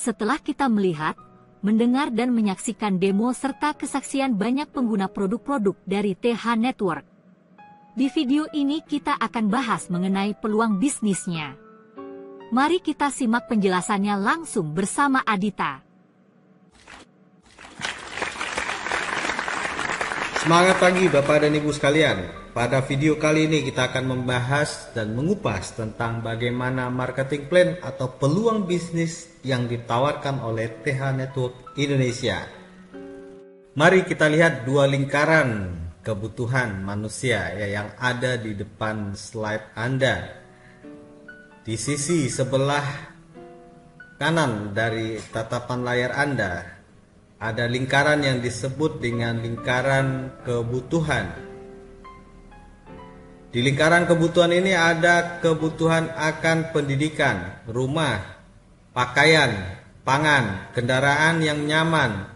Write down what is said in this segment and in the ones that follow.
Setelah kita melihat, mendengar dan menyaksikan demo serta kesaksian banyak pengguna produk-produk dari TH Network. Di video ini kita akan bahas mengenai peluang bisnisnya. Mari kita simak penjelasannya langsung bersama Adita. Semangat pagi Bapak dan Ibu sekalian. Pada video kali ini kita akan membahas dan mengupas tentang bagaimana marketing plan atau peluang bisnis yang ditawarkan oleh TH Network Indonesia. Mari kita lihat dua lingkaran kebutuhan manusia yang ada di depan slide Anda. Di sisi sebelah kanan dari tatapan layar Anda ada lingkaran yang disebut dengan lingkaran kebutuhan. Di lingkaran kebutuhan ini ada kebutuhan akan pendidikan, rumah, pakaian, pangan, kendaraan yang nyaman,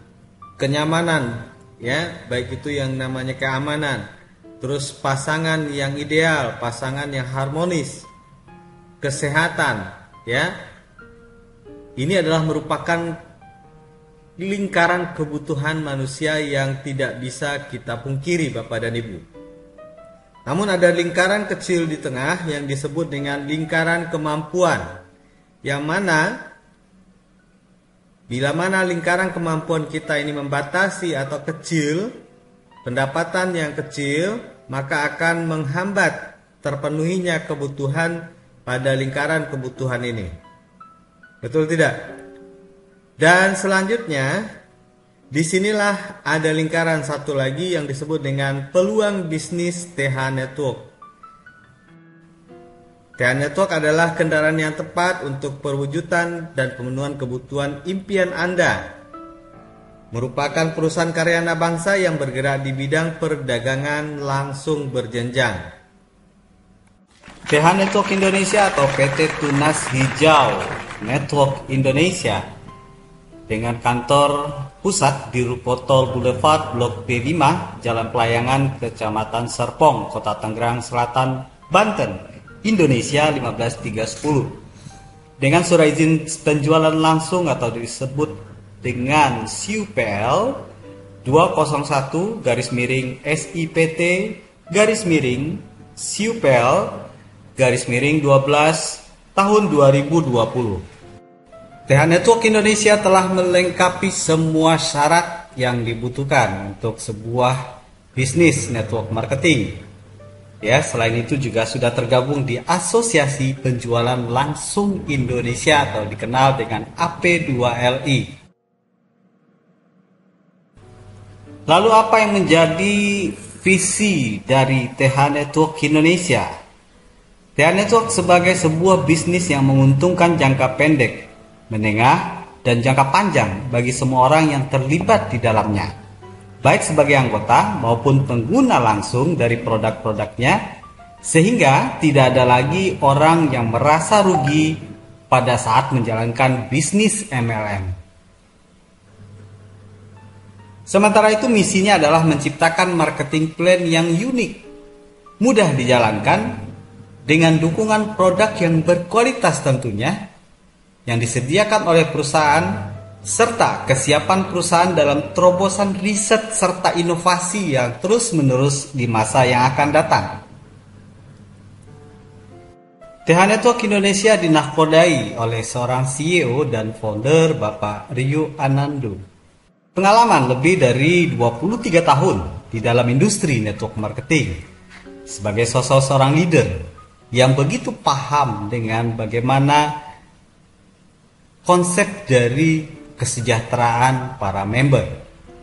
kenyamanan, ya, baik itu yang namanya keamanan, terus pasangan yang ideal, pasangan yang harmonis, kesehatan, ya. Ini adalah merupakan lingkaran kebutuhan manusia yang tidak bisa kita pungkiri Bapak dan Ibu. Namun ada lingkaran kecil di tengah yang disebut dengan lingkaran kemampuan, yang mana bila mana lingkaran kemampuan kita ini membatasi atau kecil, pendapatan yang kecil, maka akan menghambat terpenuhinya kebutuhan pada lingkaran kebutuhan ini. Betul tidak? Dan selanjutnya, disinilah ada lingkaran satu lagi yang disebut dengan peluang bisnis TH Network. TH Network adalah kendaraan yang tepat untuk perwujudan dan pemenuhan kebutuhan impian Anda. Merupakan perusahaan karya anak bangsa yang bergerak di bidang perdagangan langsung berjenjang. TH Network Indonesia atau PT Tunas Hijau Network Indonesia dengan kantor pusat di Rupotol Boulevard Blok B5, Jalan Pelayangan, Kecamatan Serpong, Kota Tangerang Selatan, Banten, Indonesia 15310. Dengan surat izin penjualan langsung atau disebut dengan SIUPL 201-SIPT-SIUPL-12 tahun 2020. TH Network Indonesia telah melengkapi semua syarat yang dibutuhkan untuk sebuah bisnis network marketing. Ya, selain itu juga sudah tergabung di Asosiasi Penjualan Langsung Indonesia atau dikenal dengan AP2LI. Lalu apa yang menjadi visi dari TH Network Indonesia? TH Network sebagai sebuah bisnis yang menguntungkan jangka pendek, menengah, dan jangka panjang bagi semua orang yang terlibat di dalamnya, baik sebagai anggota maupun pengguna langsung dari produk-produknya, sehingga tidak ada lagi orang yang merasa rugi pada saat menjalankan bisnis MLM. Sementara itu misinya adalah menciptakan marketing plan yang unik, mudah dijalankan, dengan dukungan produk yang berkualitas tentunya, yang disediakan oleh perusahaan, serta kesiapan perusahaan dalam terobosan riset serta inovasi yang terus-menerus di masa yang akan datang. TH Network Indonesia dinahkodai oleh seorang CEO dan founder Bapak Rio Anando. Pengalaman lebih dari 23 tahun di dalam industri network marketing, sebagai sosok seorang leader yang begitu paham dengan bagaimana konsep dari kesejahteraan para member.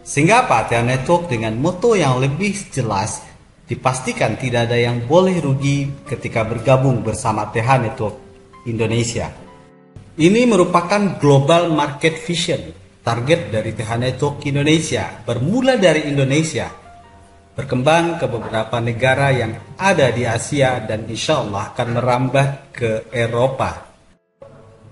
Sehingga TH Network dengan moto yang lebih jelas dipastikan tidak ada yang boleh rugi ketika bergabung bersama TH Network Indonesia. Ini merupakan global market vision. Target dari TH Network Indonesia bermula dari Indonesia, berkembang ke beberapa negara yang ada di Asia dan insya Allah akan merambah ke Eropa.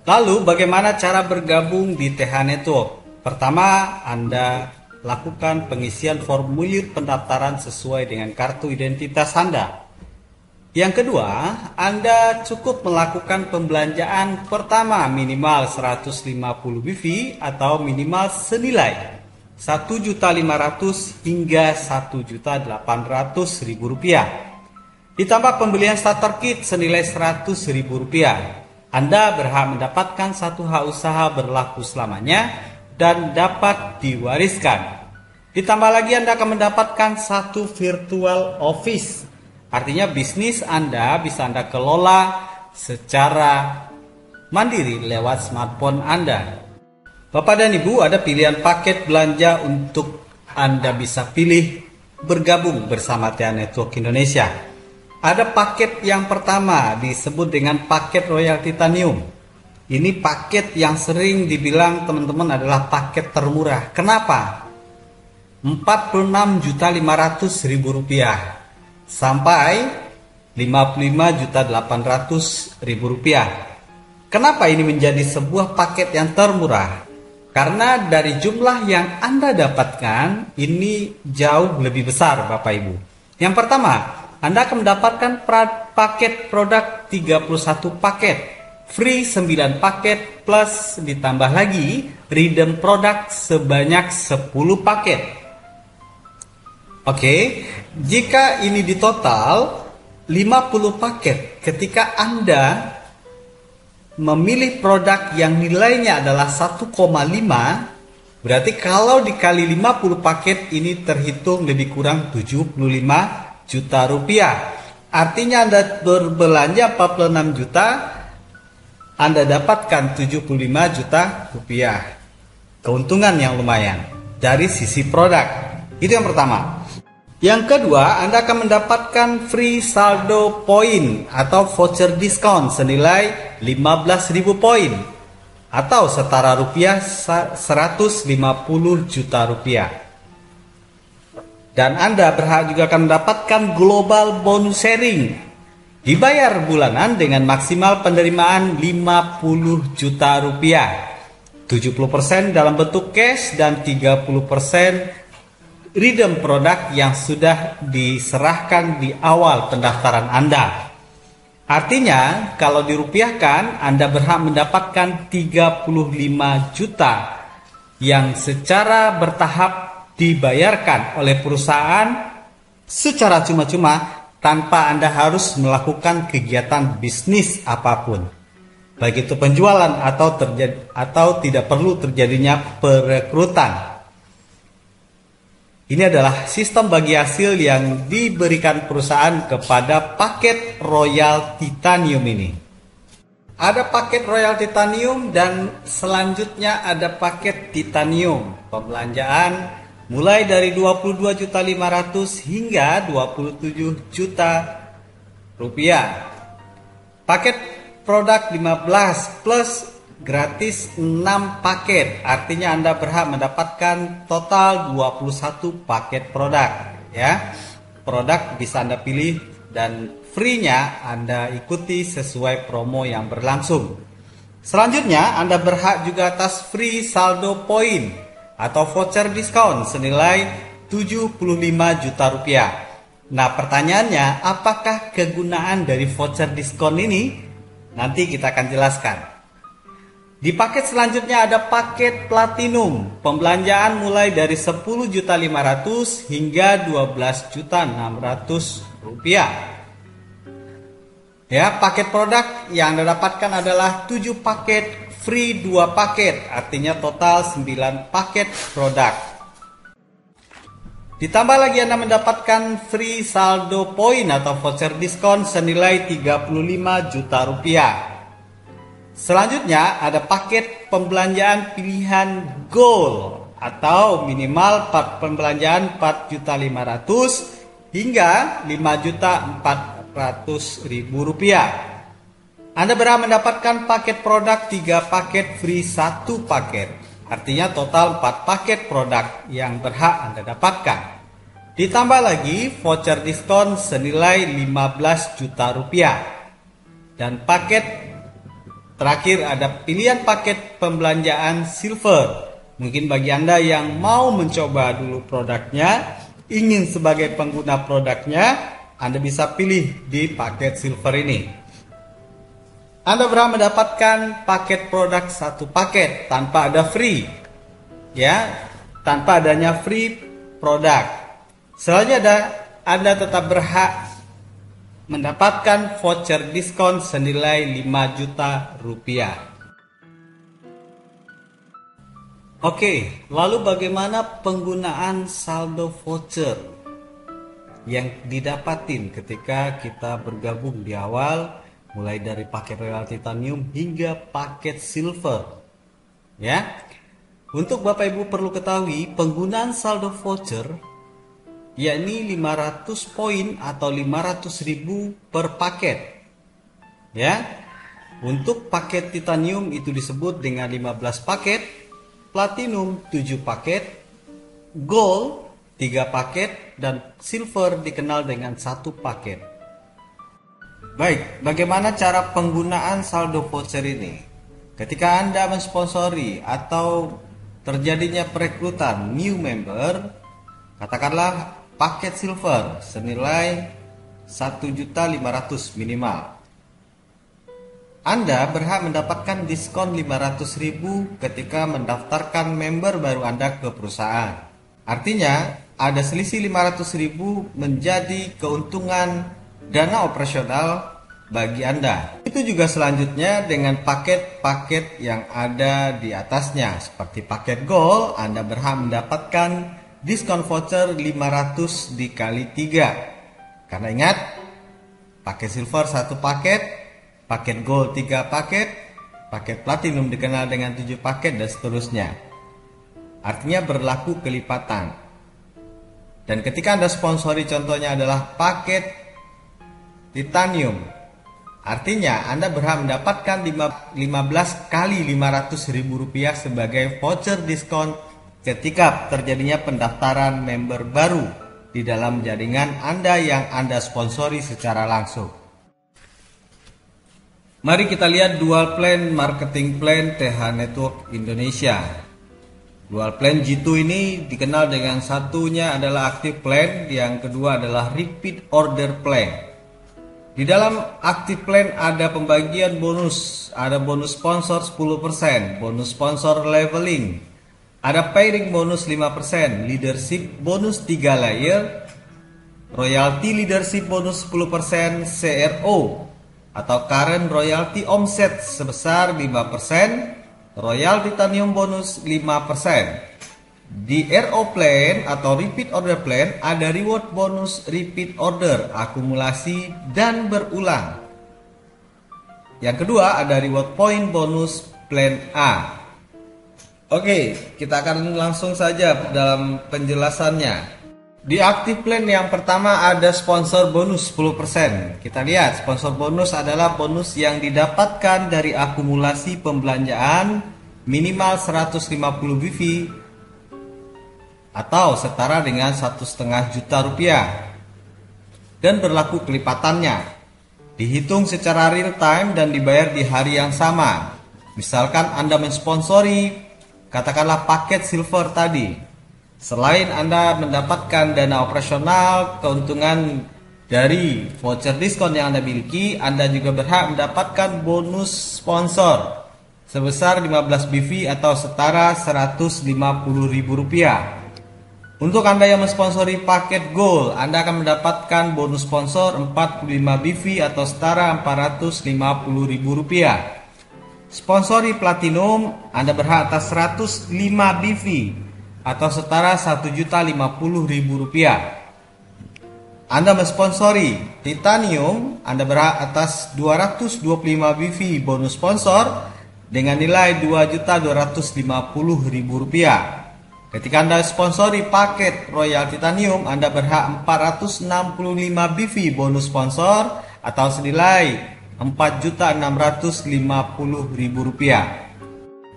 Lalu bagaimana cara bergabung di TH Network? Pertama, Anda lakukan pengisian formulir pendaftaran sesuai dengan kartu identitas Anda. Yang kedua, Anda cukup melakukan pembelanjaan pertama minimal 150 BV atau minimal senilai 1.500.000 hingga 1.800.000 rupiah. Ditambah pembelian starter kit senilai 100.000 rupiah. Anda berhak mendapatkan satu hak usaha berlaku selamanya dan dapat diwariskan. Ditambah lagi Anda akan mendapatkan satu virtual office. Artinya bisnis Anda bisa Anda kelola secara mandiri lewat smartphone Anda. Bapak dan Ibu, ada pilihan paket belanja untuk Anda bisa pilih bergabung bersama TH Network Indonesia. Ada paket yang pertama disebut dengan paket Royal Titanium. Ini paket yang sering dibilang teman-teman adalah paket termurah. Kenapa? 46.500.000 rupiah sampai 55.800.000 rupiah. Kenapa ini menjadi sebuah paket yang termurah? Karena dari jumlah yang Anda dapatkan ini jauh lebih besar Bapak Ibu. Yang pertama, Anda akan mendapatkan paket produk 31 paket, free 9 paket plus ditambah lagi redeem produk sebanyak 10 paket. Oke, jika ini di total 50 paket, ketika Anda memilih produk yang nilainya adalah 1,5, berarti kalau dikali 50 paket ini terhitung lebih kurang 75 juta rupiah. Artinya Anda berbelanja 46 juta, Anda dapatkan 75 juta rupiah. Keuntungan yang lumayan dari sisi produk. Itu yang pertama. Yang kedua, Anda akan mendapatkan free saldo poin atau voucher diskon senilai 15.000 poin atau setara rupiah 150 juta rupiah. Dan Anda berhak juga akan mendapatkan global bonus sharing. Dibayar bulanan dengan maksimal penerimaan 50 juta rupiah. 70% dalam bentuk cash dan 30% redeem produk yang sudah diserahkan di awal pendaftaran Anda. Artinya, kalau dirupiahkan, Anda berhak mendapatkan 35 juta yang secara bertahap dibayarkan oleh perusahaan secara cuma-cuma tanpa Anda harus melakukan kegiatan bisnis apapun. Baik itu penjualan atau tidak perlu terjadinya perekrutan. Ini adalah sistem bagi hasil yang diberikan perusahaan kepada paket Royal Titanium ini. Ada paket Royal Titanium dan selanjutnya ada paket Titanium. Pembelanjaan mulai dari 22.500.000 hingga 27 juta rupiah. Paket produk 15 plus gratis 6 paket, artinya Anda berhak mendapatkan total 21 paket produk ya. Produk bisa Anda pilih dan free-nya Anda ikuti sesuai promo yang berlangsung. Selanjutnya Anda berhak juga atas free saldo poin atau voucher diskon senilai 75 juta rupiah. Nah, pertanyaannya, apakah kegunaan dari voucher diskon ini? Nanti kita akan jelaskan. Di paket selanjutnya ada paket platinum. Pembelanjaan mulai dari 10.500.000 hingga 12.600.000 rupiah. Ya, paket produk yang Anda dapatkan adalah 7 paket free 2 paket, artinya total 9 paket produk. Ditambah lagi Anda mendapatkan free saldo poin atau voucher diskon senilai 35 juta rupiah. Selanjutnya ada paket pembelanjaan pilihan gold atau minimal pembelanjaan 4.500.000 hingga 5.400.000 rupiah. Anda berhak mendapatkan paket produk 3 paket free 1 paket. Artinya total 4 paket produk yang berhak Anda dapatkan. Ditambah lagi voucher diskon senilai 15 juta rupiah. Dan paket terakhir ada pilihan paket pembelanjaan silver. Mungkin bagi Anda yang mau mencoba dulu produknya, ingin sebagai pengguna produknya, Anda bisa pilih di paket silver ini. Anda berhak mendapatkan paket produk satu paket tanpa ada free, ya, tanpa adanya free produk. Selanjutnya Anda tetap berhak mendapatkan voucher diskon senilai 5 juta rupiah. Oke, lalu bagaimana penggunaan saldo voucher yang didapatin ketika kita bergabung di awal, mulai dari paket Royal Titanium hingga paket Silver? Ya, untuk Bapak Ibu perlu ketahui penggunaan saldo voucher yakni 500 poin atau 500.000 per paket. Ya, untuk paket Titanium itu disebut dengan 15 paket, Platinum 7 paket, Gold 3 paket, dan Silver dikenal dengan 1 paket. Baik, bagaimana cara penggunaan saldo voucher ini? Ketika Anda mensponsori atau terjadinya perekrutan new member, katakanlah paket Silver senilai 1.500.000 minimal, Anda berhak mendapatkan diskon 500.000 ketika mendaftarkan member baru Anda ke perusahaan. Artinya, ada selisih 500.000 menjadi keuntungan dana operasional bagi Anda. Itu juga selanjutnya dengan paket-paket yang ada di atasnya. Seperti paket Gold, Anda berhak mendapatkan diskon voucher 500 dikali 3. Karena ingat, paket Silver 1 paket, paket Gold 3 paket, paket Platinum dikenal dengan 7 paket, dan seterusnya. Artinya berlaku kelipatan. Dan ketika Anda sponsori contohnya adalah paket Titanium, artinya Anda berhak mendapatkan 15 kali 500.000 rupiah sebagai voucher diskon ketika terjadinya pendaftaran member baru di dalam jaringan Anda yang Anda sponsori secara langsung. Mari kita lihat dual plan marketing plan TH Network Indonesia. Dual plan G2 ini dikenal dengan satunya adalah active plan, yang kedua adalah repeat order plan. Di dalam active plan ada pembagian bonus, ada bonus sponsor 10%, bonus sponsor leveling, ada pairing bonus 5%, leadership bonus 3 layer, royalty leadership bonus 10%, CRO atau current royalty offset sebesar 5%, Royal Titanium bonus 5%. Di RO plan atau repeat order plan ada reward bonus repeat order, akumulasi dan berulang. Yang kedua ada reward point bonus plan A. Oke, kita akan langsung saja dalam penjelasannya. Di active plan yang pertama ada sponsor bonus 10%. Kita lihat, sponsor bonus adalah bonus yang didapatkan dari akumulasi pembelanjaan minimal 150 BV atau setara dengan 1,5 juta rupiah, dan berlaku kelipatannya. Dihitung secara real time dan dibayar di hari yang sama. Misalkan Anda mensponsori katakanlah paket Silver tadi. Selain Anda mendapatkan dana operasional, keuntungan dari voucher diskon yang Anda miliki, Anda juga berhak mendapatkan bonus sponsor sebesar 15 BV atau setara Rp150.000. Untuk Anda yang mensponsori paket Gold, Anda akan mendapatkan bonus sponsor 45 BV atau setara Rp450.000. Sponsori Platinum, Anda berhak atas 105 BV atau setara Rp1.050.000. Anda mensponsori Titanium, Anda berhak atas 225 BV bonus sponsor dengan nilai Rp2.250.000. Ketika Anda sponsori paket Royal Titanium, Anda berhak 465 BV bonus sponsor atau senilai Rp4.650.000.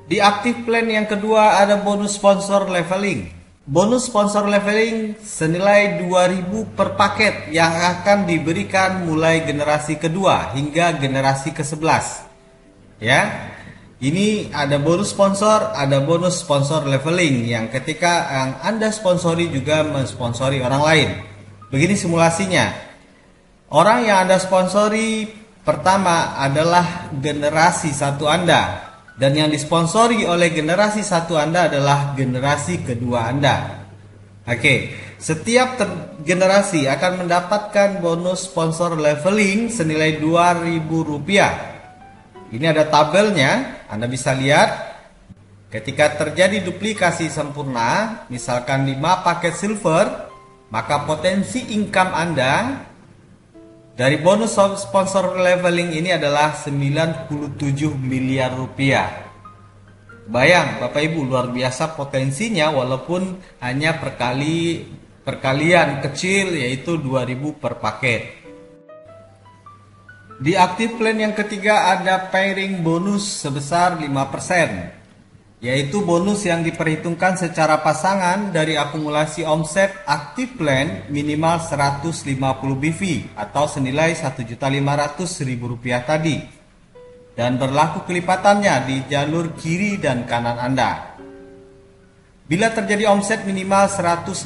Di active plan yang kedua ada bonus sponsor leveling. Bonus sponsor leveling senilai 2.000 per paket yang akan diberikan mulai generasi kedua hingga generasi ke-11. Ya. Ini ada bonus sponsor, ada bonus sponsor leveling yang ketika yang Anda sponsori juga mensponsori orang lain. Begini simulasinya. Orang yang Anda sponsori pertama adalah generasi satu Anda. Dan yang disponsori oleh generasi satu Anda adalah generasi kedua Anda. Oke, setiap generasi akan mendapatkan bonus sponsor leveling senilai Rp2.000. Ini ada tabelnya, Anda bisa lihat. Ketika terjadi duplikasi sempurna, misalkan 5 paket silver, maka potensi income Anda dari bonus sponsor leveling ini adalah Rp97 miliar. Bayang Bapak Ibu, luar biasa potensinya walaupun hanya perkalian kecil yaitu 2.000 per paket. Di active plan yang ketiga ada pairing bonus sebesar 5%. Yaitu bonus yang diperhitungkan secara pasangan dari akumulasi omset active plan minimal 150 BV atau senilai Rp1.500.000 tadi, dan berlaku kelipatannya di jalur kiri dan kanan Anda. Bila terjadi omset minimal 150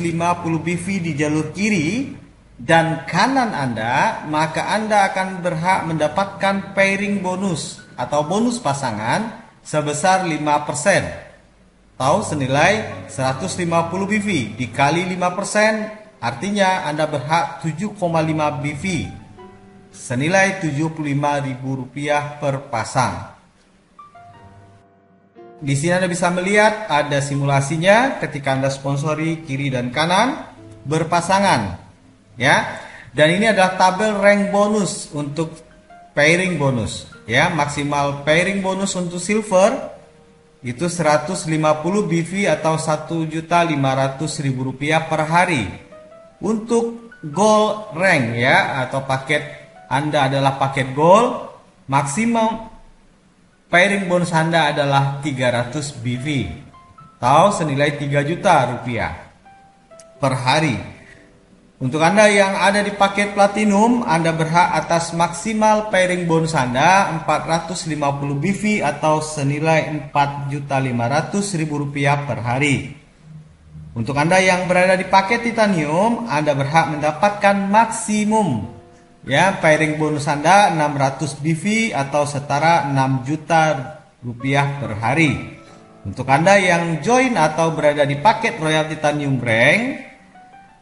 BV di jalur kiri dan kanan Anda, maka Anda akan berhak mendapatkan pairing bonus atau bonus pasangan sebesar 5% atau senilai 150 BV dikali 5%, artinya Anda berhak 7,5 BV senilai Rp75.000 per pasang. Di sini Anda bisa melihat ada simulasinya ketika Anda sponsori kiri dan kanan berpasangan, ya. Dan ini adalah tabel rank bonus untuk pairing bonus. Ya, maksimal pairing bonus untuk silver itu 150 BV atau Rp1.500.000 per hari. Untuk gold rank ya atau paket Anda adalah paket gold, maksimum pairing bonus Anda adalah 300 BV atau senilai Rp3 juta per hari. Untuk Anda yang ada di paket platinum, Anda berhak atas maksimal pairing bonus Anda 450 BV atau senilai Rp4.500.000 per hari. Untuk Anda yang berada di paket titanium, Anda berhak mendapatkan maksimum ya pairing bonus Anda 600 BV atau setara Rp6 juta per hari. Untuk Anda yang join atau berada di paket Royal Titanium Rank,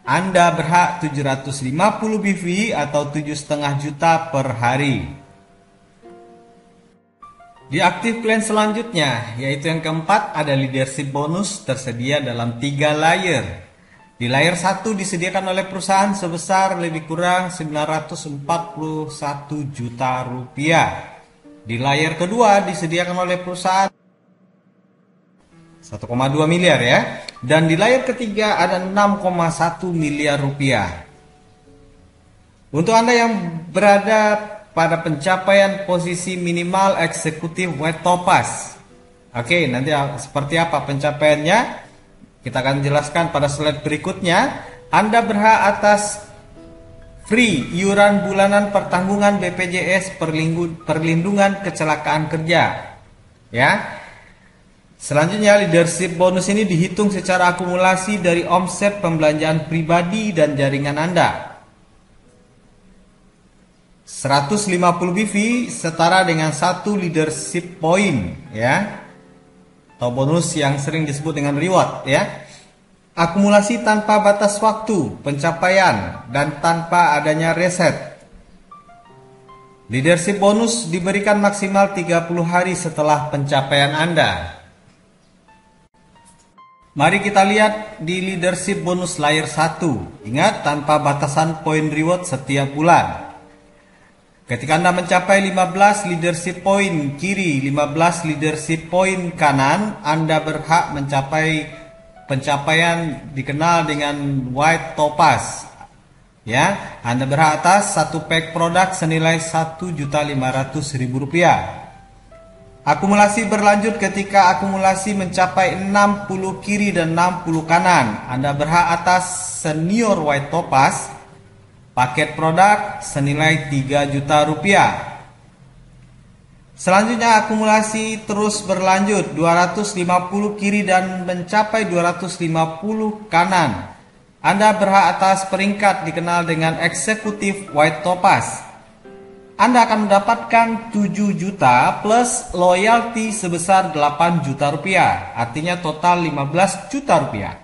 Anda berhak 750 BV atau 7,5 juta per hari. Di active plan selanjutnya, yaitu yang keempat, ada leadership bonus tersedia dalam 3 layer. Di layer 1 disediakan oleh perusahaan sebesar lebih kurang Rp941 juta. Di layer kedua disediakan oleh perusahaan 1,2 miliar ya. Dan di layer ketiga ada 6,1 miliar rupiah. Untuk Anda yang berada pada pencapaian posisi minimal eksekutif White Topaz. Oke, nanti seperti apa pencapaiannya? Kita akan jelaskan pada slide berikutnya. Anda berhak atas free iuran bulanan pertanggungan BPJS perlindungan kecelakaan kerja. Ya. Selanjutnya, leadership bonus ini dihitung secara akumulasi dari omset pembelanjaan pribadi dan jaringan Anda. 150 BV setara dengan 1 leadership point ya. Atau bonus yang sering disebut dengan reward ya. Akumulasi tanpa batas waktu pencapaian dan tanpa adanya reset. Leadership bonus diberikan maksimal 30 hari setelah pencapaian Anda. Mari kita lihat di leadership bonus layer 1. Ingat, tanpa batasan poin reward setiap bulan. Ketika Anda mencapai 15 leadership point kiri, 15 leadership point kanan, Anda berhak mencapai pencapaian dikenal dengan White Topaz. Ya, Anda berhak atas satu pack produk senilai Rp1.500.000. Akumulasi berlanjut ketika akumulasi mencapai 60 kiri dan 60 kanan. Anda berhak atas senior White Topaz, paket produk senilai Rp3 juta. Selanjutnya akumulasi terus berlanjut 250 kiri dan mencapai 250 kanan. Anda berhak atas peringkat dikenal dengan eksekutif white topaz. Anda akan mendapatkan 7 juta plus loyalty sebesar 8 juta rupiah, artinya total 15 juta rupiah.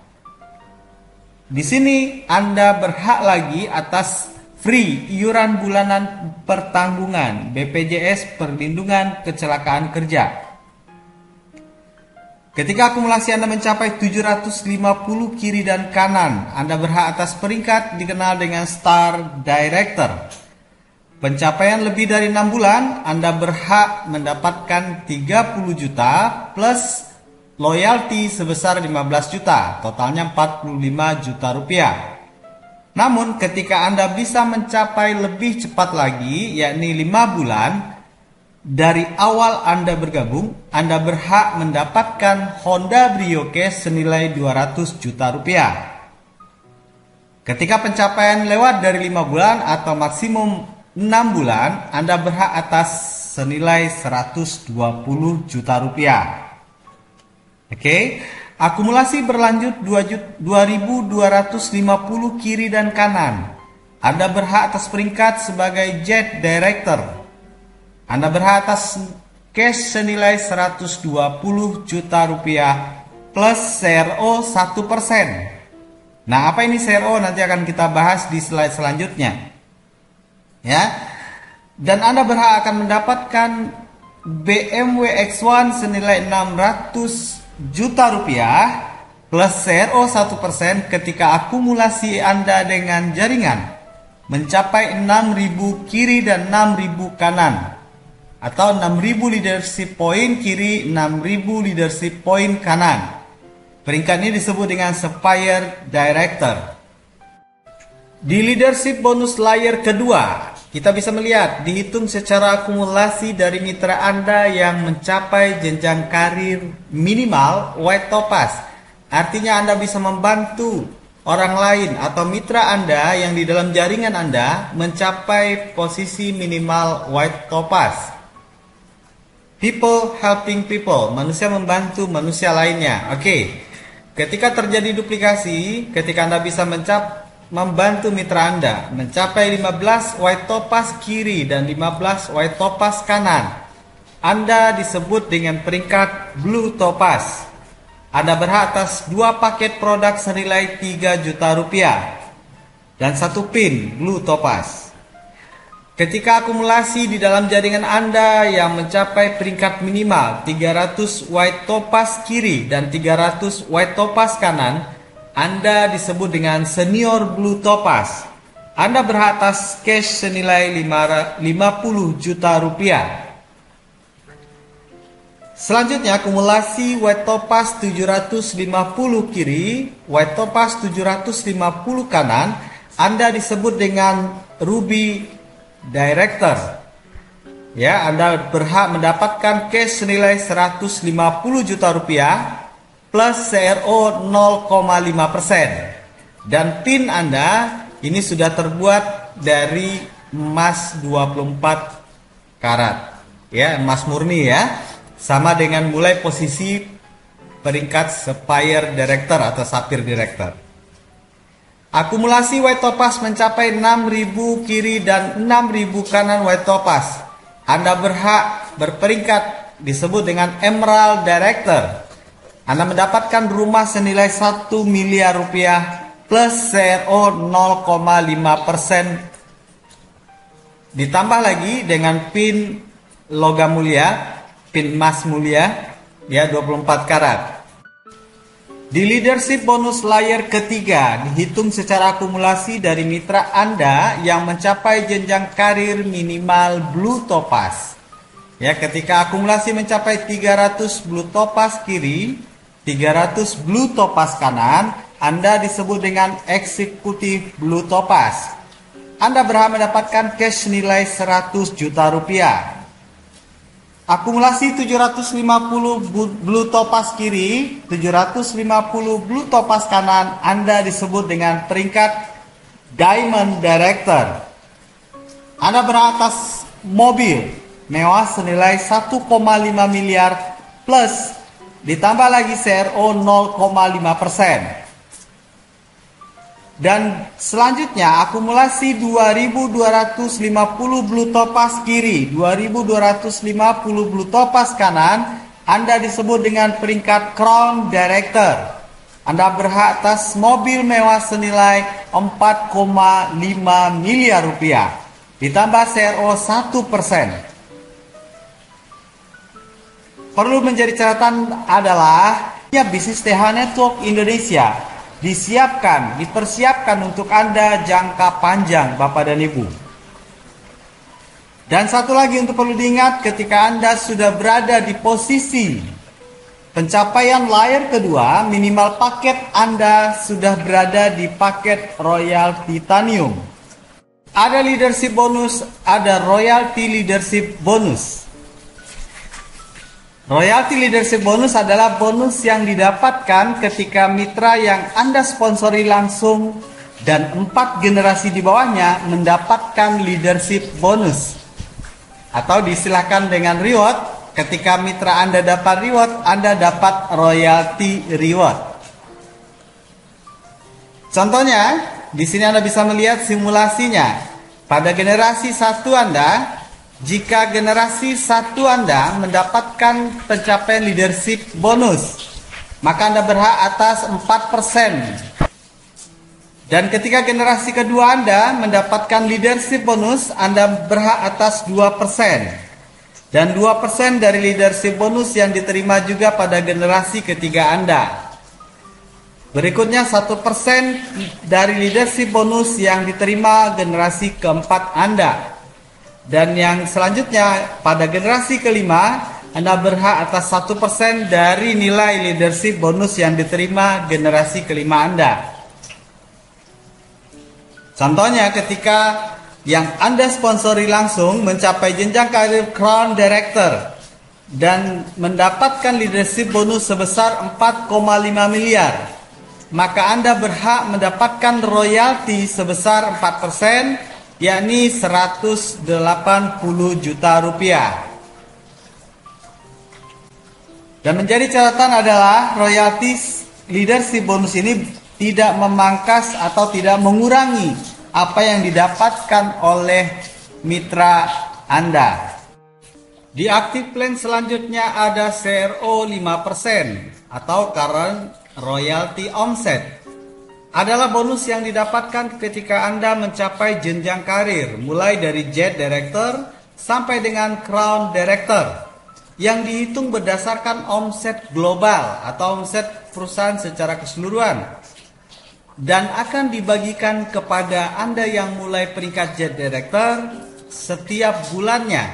Di sini Anda berhak lagi atas free iuran bulanan pertanggungan BPJS Perlindungan Kecelakaan Kerja. Ketika akumulasi Anda mencapai 750 kiri dan kanan, Anda berhak atas peringkat dikenal dengan Star Director. Pencapaian lebih dari 6 bulan, Anda berhak mendapatkan 30 juta plus loyalty sebesar 15 juta, totalnya 45 juta rupiah. Namun ketika Anda bisa mencapai lebih cepat lagi, yakni 5 bulan, dari awal Anda bergabung, Anda berhak mendapatkan Honda Brio Cash senilai 200 juta rupiah. Ketika pencapaian lewat dari 5 bulan atau maksimum 6 bulan, Anda berhak atas senilai 120 juta rupiah. Oke, akumulasi berlanjut 2.250 kiri dan kanan. Anda berhak atas peringkat sebagai Jet Director. Anda berhak atas cash senilai 120 juta rupiah plus CRO 1%. Nah, apa ini CRO? Nanti akan kita bahas di slide selanjutnya. Ya. Dan Anda berhak akan mendapatkan BMW X1 senilai 600 juta rupiah plus CRO 1% ketika akumulasi Anda dengan jaringan mencapai 6.000 kiri dan 6.000 kanan, atau 6.000 leadership point kiri, 6.000 leadership point kanan. Peringkat ini disebut dengan Sapphire Director. Di leadership bonus layer kedua, kita bisa melihat dihitung secara akumulasi dari mitra Anda yang mencapai jenjang karir minimal white topaz. Artinya Anda bisa membantu orang lain atau mitra Anda yang di dalam jaringan Anda mencapai posisi minimal white topaz. People helping people, manusia membantu manusia lainnya. Oke. Ketika terjadi duplikasi, ketika Anda bisa membantu mitra Anda mencapai 15 white topaz kiri dan 15 white topaz kanan, Anda disebut dengan peringkat blue topaz. Anda berhak atas 2 paket produk senilai 3 juta rupiah dan 1 pin blue topaz. Ketika akumulasi di dalam jaringan Anda yang mencapai peringkat minimal 300 white topaz kiri dan 300 white topaz kanan, Anda disebut dengan senior blue topaz. Anda berhak atas cash senilai 50 juta rupiah. Selanjutnya akumulasi white topaz 750 kiri, white topaz 750 kanan, Anda disebut dengan ruby Director. Ya, Anda berhak mendapatkan cash senilai 150 juta rupiah plus CRO 0,5%. Dan PIN Anda ini sudah terbuat dari emas 24 karat. Ya, emas murni ya. Sama dengan mulai posisi peringkat Sapphire Director atau Sapphire Director. Akumulasi white topaz mencapai 6.000 kiri dan 6.000 kanan white topaz. Anda berhak berperingkat disebut dengan Emerald Director. Anda mendapatkan rumah senilai 1 miliar rupiah plus CRO 0,5%. Ditambah lagi dengan pin logam mulia, pin emas mulia, ya 24 karat. Di leadership bonus layer ketiga dihitung secara akumulasi dari mitra Anda yang mencapai jenjang karir minimal blue topaz. Ya, ketika akumulasi mencapai 300 blue topaz kiri, 300 blue topaz kanan, Anda disebut dengan eksekutif blue topaz. Anda berhak mendapatkan cash nilai 100 juta rupiah. Akumulasi 750 blue topaz kiri, 750 blue topaz kanan, Anda disebut dengan peringkat Diamond Director. Anda berhak atas mobil mewah senilai 1,5 miliar plus ditambah lagi CRO 0,5%. Dan selanjutnya akumulasi 2250 blue topaz kiri, 2250 blue topaz kanan, Anda disebut dengan peringkat Crown Director. Anda berhak atas mobil mewah senilai 4,5 miliar rupiah. Ditambah CRO 1%. Perlu menjadi catatan adalah bisnis TH Network Indonesia dipersiapkan untuk Anda jangka panjang, Bapak dan Ibu. Dan satu lagi untuk perlu diingat, ketika Anda sudah berada di posisi pencapaian layer kedua, minimal paket Anda sudah berada di paket Royal Titanium. Ada leadership bonus, ada royalty leadership bonus. Royalty leadership bonus adalah bonus yang didapatkan ketika mitra yang Anda sponsori langsung dan 4 generasi di bawahnya mendapatkan leadership bonus. Atau disilahkan dengan reward, ketika mitra Anda dapat reward, Anda dapat royalty reward. Contohnya, di sini Anda bisa melihat simulasinya. Pada generasi 1 Anda, jika generasi 1 Anda mendapatkan pencapaian leadership bonus, maka Anda berhak atas 4%. Dan ketika generasi kedua Anda mendapatkan leadership bonus, Anda berhak atas 2%. Dan 2% dari leadership bonus yang diterima juga pada generasi ketiga Anda. Berikutnya 1% dari leadership bonus yang diterima generasi keempat Anda. Dan yang selanjutnya pada generasi kelima, Anda berhak atas 1% dari nilai leadership bonus yang diterima generasi kelima Anda. Contohnya ketika yang Anda sponsori langsung mencapai jenjang karir Crown Director dan mendapatkan leadership bonus sebesar 4,5 miliar, maka Anda berhak mendapatkan royalti sebesar 4%, yakni 180 juta rupiah. Dan menjadi catatan adalah royalti leadership bonus ini tidak memangkas atau tidak mengurangi apa yang didapatkan oleh mitra Anda. Di active plan selanjutnya ada CRO 5% atau current royalty offset. Adalah bonus yang didapatkan ketika Anda mencapai jenjang karir, mulai dari Jet Director sampai dengan Crown Director, yang dihitung berdasarkan omset global atau omset perusahaan secara keseluruhan, dan akan dibagikan kepada Anda yang mulai peringkat Jet Director setiap bulannya.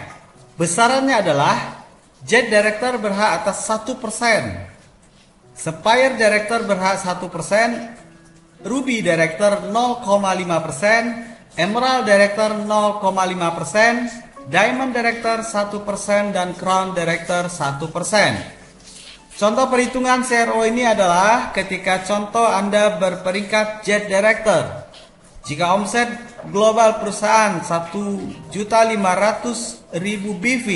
Besarannya adalah Jet Director berhak atas 1%, Sapphire Director berhak 1%, Ruby Director 0,5%, Emerald Director 0,5%, Diamond Director 1%, dan Crown Director 1%. Contoh perhitungan CRO ini adalah ketika contoh Anda berperingkat Jet Director. Jika omset global perusahaan 1.500.000 BV,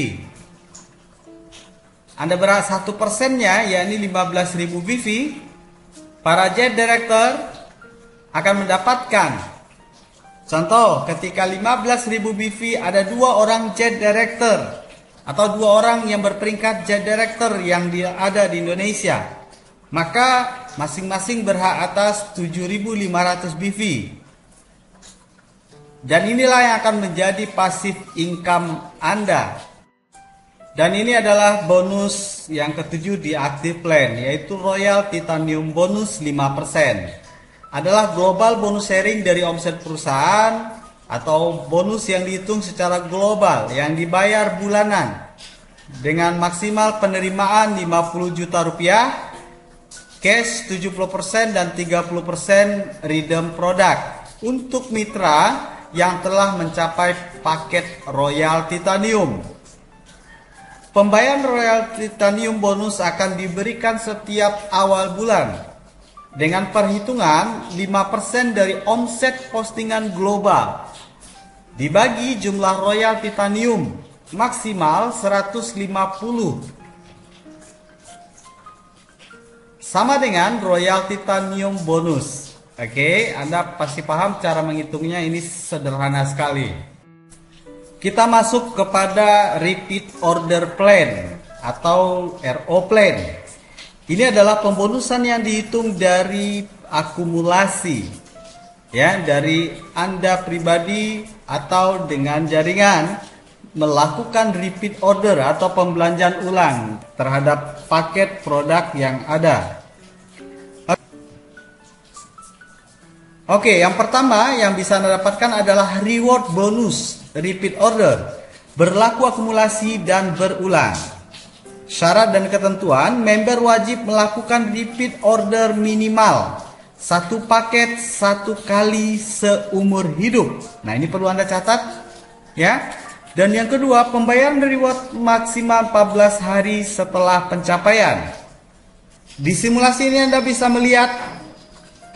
Anda berhak 1%-nya, yakni 15.000 BV. Para Jet Director akan mendapatkan, contoh ketika 15.000 BV ada 2 orang Jet Director atau 2 orang yang berperingkat Jet Director yang ada di Indonesia, maka masing-masing berhak atas 7.500 BV. Dan inilah yang akan menjadi passive income Anda. Dan ini adalah bonus yang ketujuh di active plan, yaitu Royal Titanium bonus 5%. Adalah global bonus sharing dari omset perusahaan atau bonus yang dihitung secara global yang dibayar bulanan dengan maksimal penerimaan 50 juta rupiah, cash 70% dan 30% redeem produk untuk mitra yang telah mencapai paket Royal Titanium. Pembayaran Royal Titanium bonus akan diberikan setiap awal bulan dengan perhitungan 5% dari omset postingan global dibagi jumlah Royal Titanium maksimal 150 sama dengan Royal Titanium bonus. Oke, Anda pasti paham cara menghitungnya, ini sederhana sekali. Kita masuk kepada repeat order plan atau RO plan. Ini adalah pembonusan yang dihitung dari akumulasi, ya, dari Anda pribadi atau dengan jaringan melakukan repeat order atau pembelanjaan ulang terhadap paket produk yang ada. Oke, yang pertama yang bisa Anda dapatkan adalah reward bonus repeat order, berlaku akumulasi dan berulang. Syarat dan ketentuan, member wajib melakukan repeat order minimal 1 paket 1 kali seumur hidup. Nah, ini perlu Anda catat, ya. Dan yang kedua, pembayaran reward maksimal 14 hari setelah pencapaian. Di simulasi ini Anda bisa melihat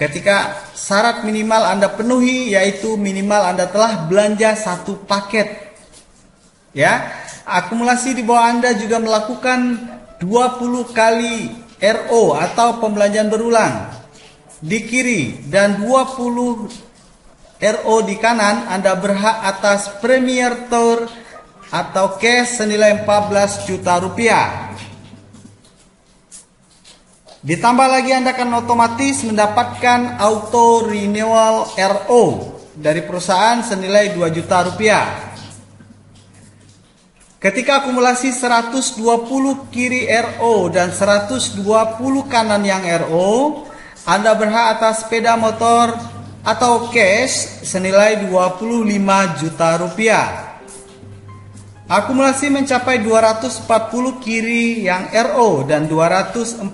ketika syarat minimal Anda penuhi, yaitu minimal Anda telah belanja 1 paket. Ya, akumulasi di bawah Anda juga melakukan 20 kali RO atau pembelanjaan berulang di kiri dan 20 RO di kanan. Anda berhak atas Premier Tour atau cash senilai 14 juta rupiah. Ditambah lagi Anda akan otomatis mendapatkan auto renewal RO dari perusahaan senilai 2 juta rupiah. Ketika akumulasi 120 kiri RO dan 120 kanan yang RO, Anda berhak atas sepeda motor atau cash senilai 25 juta rupiah. Akumulasi mencapai 240 kiri yang RO dan 240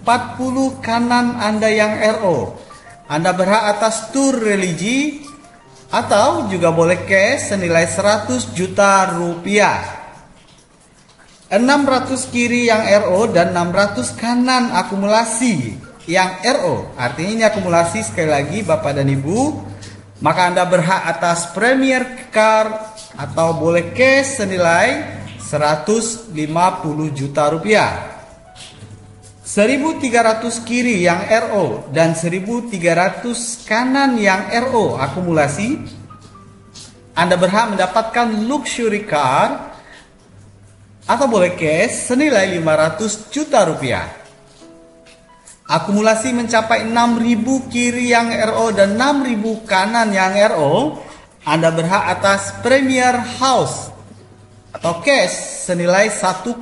kanan Anda yang RO. Anda berhak atas tur religi atau juga boleh cash senilai 100 juta rupiah. 600 kiri yang RO dan 600 kanan akumulasi yang RO. Artinya ini akumulasi, sekali lagi Bapak dan Ibu. Maka Anda berhak atas Premier Car atau boleh cash senilai 150 juta rupiah. 1300 kiri yang RO dan 1300 kanan yang RO akumulasi, Anda berhak mendapatkan luxury car atau boleh cash senilai 500 juta rupiah. Akumulasi mencapai 6000 kiri yang RO dan 6000 kanan yang RO, Anda berhak atas Premier House atau cash senilai 1,3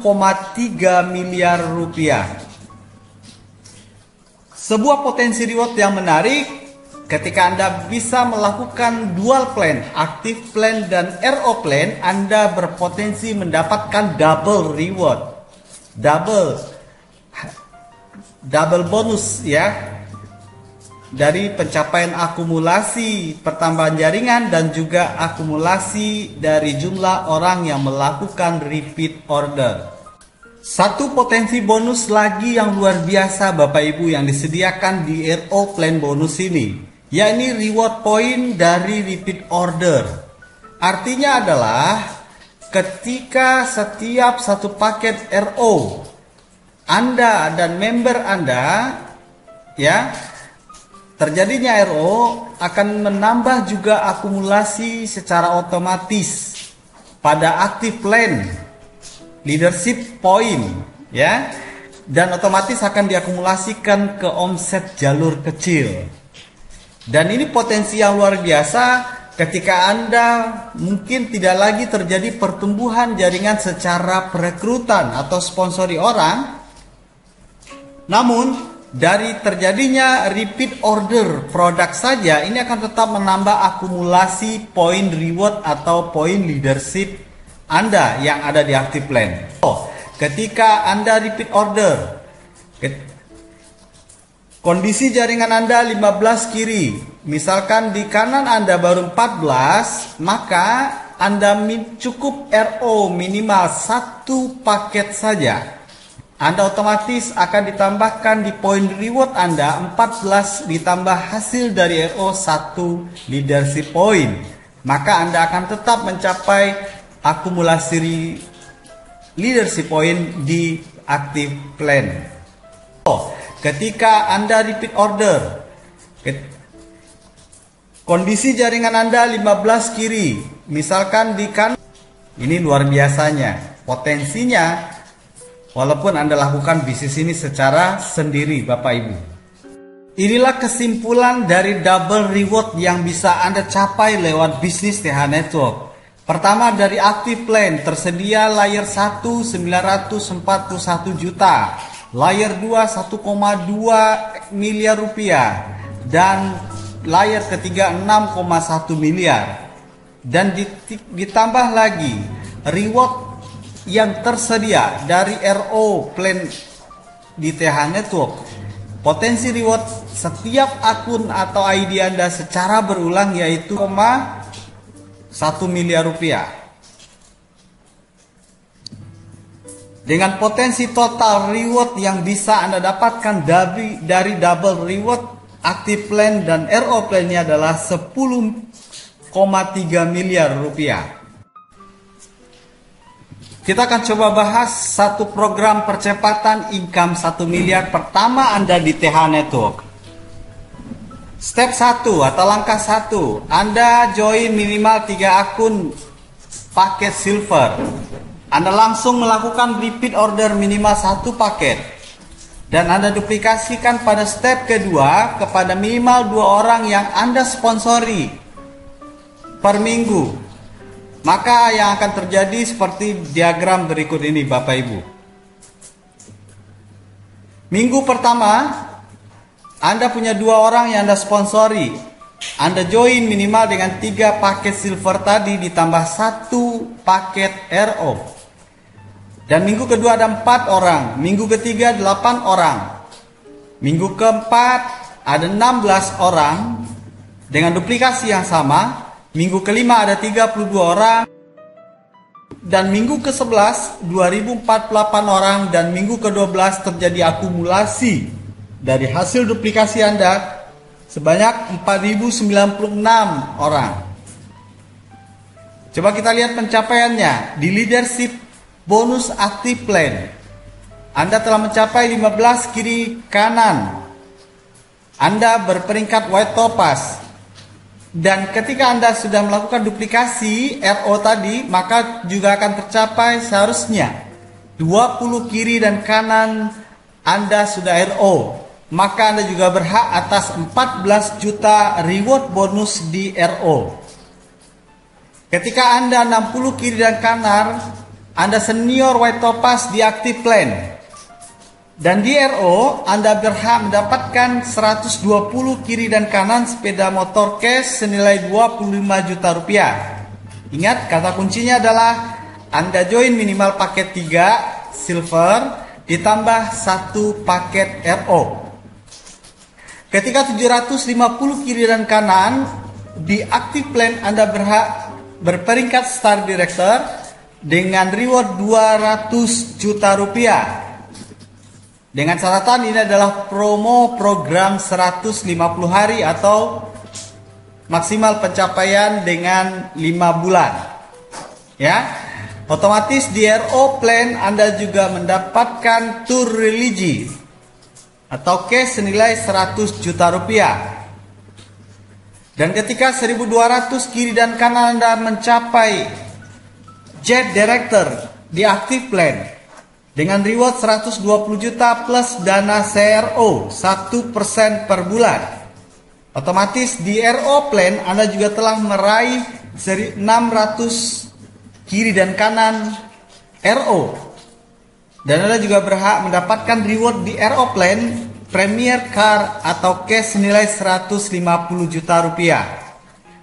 miliar rupiah. Sebuah potensi reward yang menarik ketika Anda bisa melakukan dual plan, active plan dan RO plan. Anda berpotensi mendapatkan double reward, double bonus, ya, dari pencapaian akumulasi pertambahan jaringan dan juga akumulasi dari jumlah orang yang melakukan repeat order. Satu potensi bonus lagi yang luar biasa Bapak Ibu yang disediakan di RO plan bonus ini, yakni reward point dari repeat order. Artinya adalah ketika setiap satu paket RO Anda dan member Anda, ya, terjadinya RO akan menambah juga akumulasi secara otomatis pada active plan leadership point, ya, dan otomatis akan diakumulasikan ke omset jalur kecil. Dan ini potensi yang luar biasa ketika Anda mungkin tidak lagi terjadi pertumbuhan jaringan secara perekrutan atau sponsori orang, namun dari terjadinya repeat order produk saja, ini akan tetap menambah akumulasi poin reward atau poin leadership Anda yang ada di active plan. Ketika Anda repeat order, kondisi jaringan Anda 15 kiri, misalkan di kanan Anda baru 14, maka Anda cukup RO minimal 1 paket saja. Anda otomatis akan ditambahkan di poin reward Anda 14 ditambah hasil dari RO 1 leadership point. Maka Anda akan tetap mencapai akumulasi leadership point di active plan. Ketika Anda repeat order, Kondisi jaringan Anda 15 kiri, misalkan di kanan. Ini luar biasanya. Potensinya, walaupun Anda lakukan bisnis ini secara sendiri, Bapak Ibu. Inilah kesimpulan dari double reward yang bisa Anda capai lewat bisnis TH Network. Pertama, dari active plan tersedia layer 1 941 juta, layer 2 1,2 miliar rupiah, dan layer ketiga 6,1 miliar. Dan ditambah lagi reward yang tersedia dari RO plan di TH Network. Potensi reward setiap akun atau ID Anda secara berulang yaitu 1 miliar rupiah. Dengan potensi total reward yang bisa Anda dapatkan dari double reward, active plan dan RO plan-nya adalah 10,3 miliar rupiah. Kita akan coba bahas satu program percepatan income 1 miliar pertama Anda di TH Network. Step 1 atau langkah 1, Anda join minimal 3 akun paket silver. Anda langsung melakukan repeat order minimal 1 paket. Dan Anda duplikasikan pada step kedua kepada minimal 2 orang yang Anda sponsori per minggu. Maka yang akan terjadi seperti diagram berikut ini, Bapak Ibu. Minggu pertama, Anda punya 2 orang yang Anda sponsori. Anda join minimal dengan 3 paket silver tadi ditambah 1 paket RO. Dan minggu kedua ada 4 orang. Minggu ketiga 8 orang. Minggu keempat ada 16 orang dengan duplikasi yang sama. Minggu kelima ada 32 orang. Dan minggu ke-11 2048 orang. Dan minggu ke-12 terjadi akumulasi dari hasil duplikasi Anda sebanyak 4096 orang. Coba kita lihat pencapaiannya. Di leadership bonus active plan, Anda telah mencapai 15 kiri kanan. Anda berperingkat white topaz. Dan ketika Anda sudah melakukan duplikasi RO tadi, maka juga akan tercapai seharusnya 20 kiri dan kanan Anda sudah RO. Maka Anda juga berhak atas 14 juta reward bonus di RO. Ketika Anda 60 kiri dan kanan, Anda senior white topaz di active plan. Dan di RO, Anda berhak mendapatkan 120 kiri dan kanan sepeda motor cash senilai 25 juta rupiah. Ingat, kata kuncinya adalah Anda join minimal paket 3 silver ditambah 1 paket RO. Ketika 750 kiri dan kanan, di active plan Anda berhak berperingkat star director dengan reward 200 juta rupiah. Dengan catatan ini adalah promo program 150 hari atau maksimal pencapaian dengan 5 bulan. Ya. Otomatis di RO plan Anda juga mendapatkan tour religi atau cash senilai 100 juta rupiah. Dan ketika 1200 kiri dan kanan Anda mencapai jet director di active plan dengan reward 120 juta plus dana CRO 1% per bulan. Otomatis di RO plan Anda juga telah meraih 600 kiri dan kanan RO. Dan Anda juga berhak mendapatkan reward di RO plan Premier Car atau cash senilai 150 juta rupiah.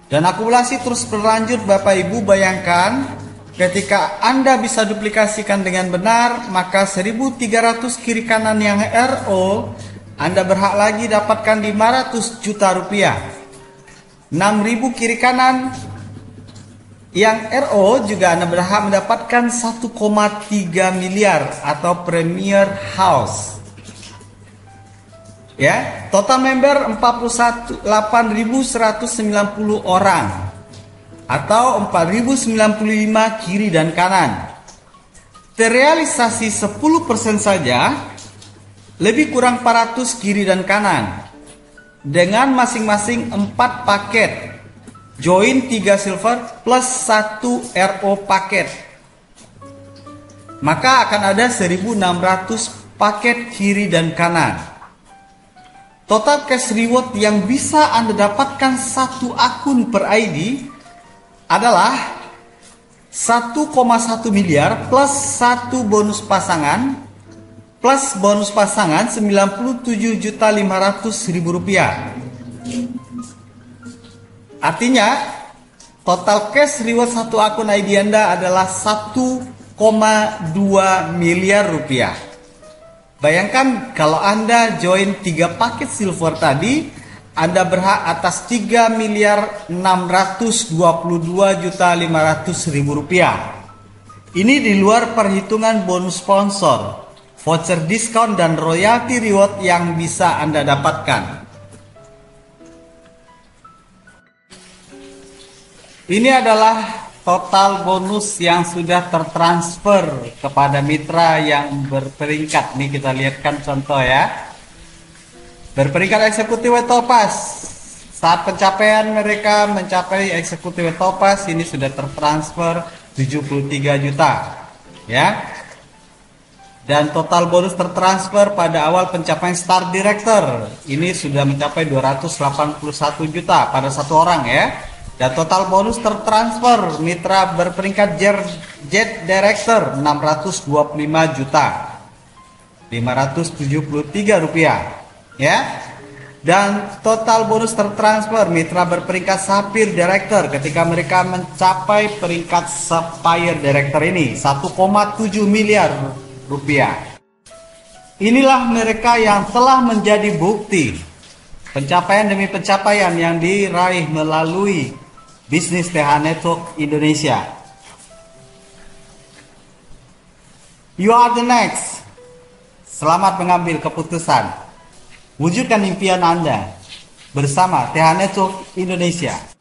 Dan akumulasi terus berlanjut, Bapak Ibu. Bayangkan ketika Anda bisa duplikasikan dengan benar, maka 1300 kiri kanan yang RO, Anda berhak lagi dapatkan 500 juta rupiah. 6000 kiri kanan yang RO juga Anda berhak mendapatkan 1,3 miliar atau Premier House. Ya, total member 8.190 orang atau 4095 kiri dan kanan. Terrealisasi 10% saja, lebih kurang 400 kiri dan kanan dengan masing-masing 4 paket join 3 silver plus 1 RO paket. Maka akan ada 1.600 paket kiri dan kanan. Total cash reward yang bisa Anda dapatkan satu akun per ID adalah 1,1 miliar plus 1 bonus pasangan plus bonus pasangan 97.500.000 rupiah. Artinya total cash reward satu akun ID Anda adalah 1,2 miliar rupiah. Bayangkan kalau Anda join 3 paket silver tadi, Anda berhak atas 3.622.500.000 rupiah. Ini di luar perhitungan bonus sponsor, voucher diskon dan royalty reward yang bisa Anda dapatkan. Ini adalah total bonus yang sudah tertransfer kepada mitra yang berperingkat. Nih kita lihatkan contoh ya. Berperingkat eksekutif Topaz. Saat pencapaian mereka mencapai eksekutif Topaz, ini sudah tertransfer 73 juta. Ya. Dan total bonus tertransfer pada awal pencapaian Star Director. Ini sudah mencapai 281 juta pada satu orang ya. Dan total bonus tertransfer mitra berperingkat Jet Director 625 juta 573 rupiah ya. Dan total bonus tertransfer mitra berperingkat Sapphire Director ketika mereka mencapai peringkat Sapphire Director ini 1,7 miliar rupiah. Inilah mereka yang telah menjadi bukti pencapaian demi pencapaian yang diraih melalui bisnis TH Network Indonesia. You are the next. Selamat mengambil keputusan. Wujudkan impian Anda bersama TH Network Indonesia.